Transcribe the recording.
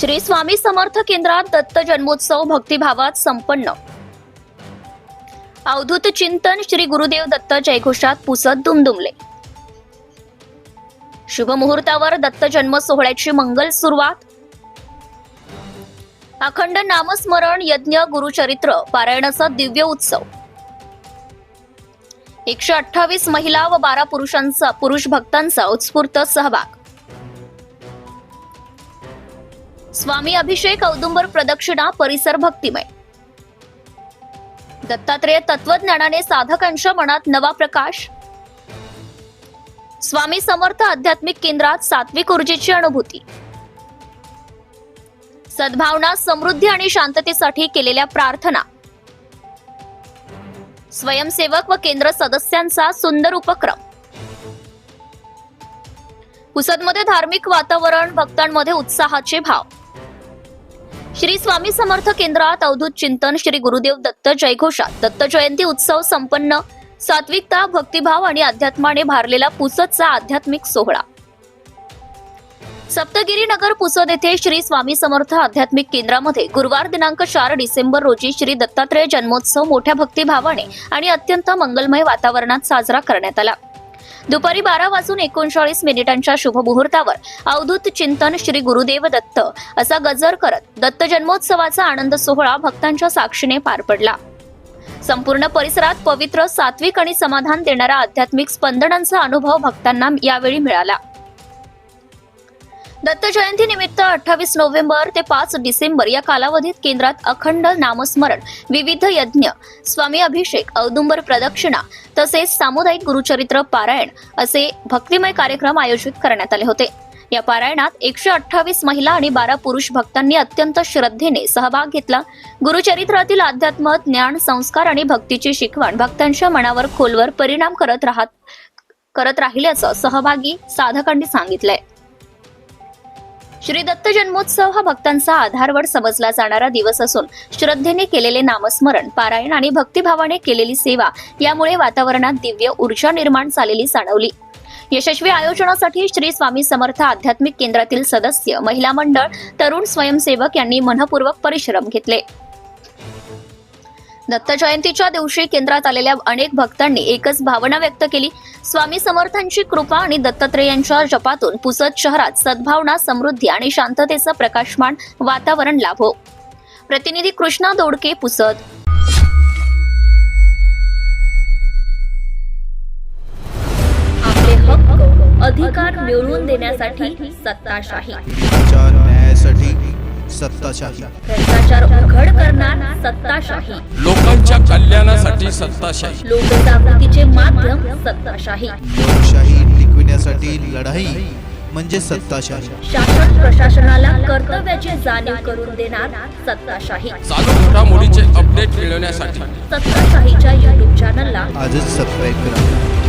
श्री स्वामी समर्थ केंद्रात दत्त जन्मोत्सव भक्तिभावात संपन्न। अवधूत चिंतन श्री गुरुदेव दत्त जयघोषात पुसत दुमदुमले। शुभ मुहूर्तावर दत्त जन्म सोहळ्याची मंगल सुरुवात। अखंड नामस्मरण यज्ञ गुरुचरित्र पारायणाचा दिव्य उत्सव। 128 महिला व 12 पुरुष भक्तांचा उत्स्फूर्त सहभाग। स्वामी अभिषेक औदुंबर प्रदक्षिणा परिसर भक्तिमय। दत्तात्रेय तत्वज्ञानाने साधकांच्या मनात नवा प्रकाश। स्वामी समर्थ आध्यात्मिक केंद्रात सात्विक ऊर्जेची अनुभूती। सद्भावना समृद्धी आणि शांततेसाठी केलेल्या प्रार्थना। स्वयंसेवक व केंद्र सदस्यांचा सुंदर उपक्रम। पुसदमध्ये धार्मिक वातावरण, भक्तांमध्ये उत्साहाचे भाव। श्री स्वामी समर्थ केंद्रात अवधूत चिंतन श्री गुरुदेव दत्त जयघोषात दत्त जयंती उत्सव संपन्न। सात्विकता, भक्तिभाव आणि अध्यात्माने भारलेला पुसदचा आध्यात्मिक सोहळा। सप्तगिरी नगर पुसद येथे श्री स्वामी समर्थ आध्यात्मिक केंद्रामध्ये गुरुवार दिनांक 4 डिसेंबर रोजी श्री दत्तात्रेय जन्मोत्सव मोठ्या भक्तिभावाने आणि अत्यंत मंगलमय वातावरणात साजरा करण्यात आला। दुपारी 12:39 शुभ मुहूर्तावर अवधूत चिंतन श्री गुरुदेव दत्त असा गजर करत दत्त जन्मोत्सवाचा आनंद सोहळा भक्तांच्या साक्षीने पार पडला। संपूर्ण परिसरात पवित्र, सात्विक आणि समाधान देणारा आध्यात्मिक स्पंदनांचा अनुभव भक्तांना यावेळी मिळाला। दत्त जयंती निमित्त 28 नोव्हेंबर ते 5 डिसेंबर या कालावधीत केंद्रात अखंड नामस्मरण, विविध यज्ञ, स्वामी अभिषेक, औदुंबर प्रदक्षिणा तसेच सामुदायिक गुरुचरित्र पारायण असे भक्तिमय कार्यक्रम आयोजित करण्यात आले होते। या पारायणात 128 महिला आणि 12 पुरुष भक्तांनी अत्यंत श्रद्धेने सहभाग घेतला। गुरुचरित्रातील अध्यात्म, ज्ञान, संस्कार आणि भक्तीची शिकवण भक्तांच्या मनावर खोलवर परिणाम करत राहिल्याचं सहभागी साधकांनी सांगितलंय। श्री दत्त जन्मोत्सव हा भक्तांचा आधारवड समजला जाणारा दिवस असून श्रद्धेने केलेले नामस्मरण, पारायण आणि भक्तिभावाने केलेली सेवा यामुळे वातावरणात दिव्य ऊर्जा निर्माण झालेली जाणवली। यशस्वी आयोजनासाठी श्री स्वामी समर्थ आध्यात्मिक केंद्रातील सदस्य, महिला मंडळ, तरुण स्वयंसेवक यांनी मनपूर्वक परिश्रम घेतले। दत्त जयंतीच्या दिवशी केंद्रात आलेल्या अनेक भक्तांनी एकच भावना व्यक्त केली, स्वामी समर्थांची कृपा आणि दत्तात्रेयांच्या जपातून पुसद शहरात सद्भावना, समृद्धी आणि शांततेचं प्रकाशमान वातावरण लाभो। प्रतिनिधी कृष्णा दोडके, पुसद। आपले हक्क अधिकार मिळवून देण्यासाठी सत्ताशाही, न्यायासाठी सत्ताशाही, भ्रष्टाचार उघड करणार सत्ताशाही, लोकांच्या कल्याणासाठी सत्ताशाही, लोकजागृतीचे माध्यम सत्ताशाही, लोकशाही टिकविण्यासाठी लढाई म्हणजे सत्ताशाही, शासन प्रशासनाला कर्तव्याची जाणीव करून देणार सत्ताशाही, चालू घडामोडीचे अपडेट मिळवण्यासाठी सत्ताशाहीच्या YouTube चॅनलला आजच सबस्क्राईब करा।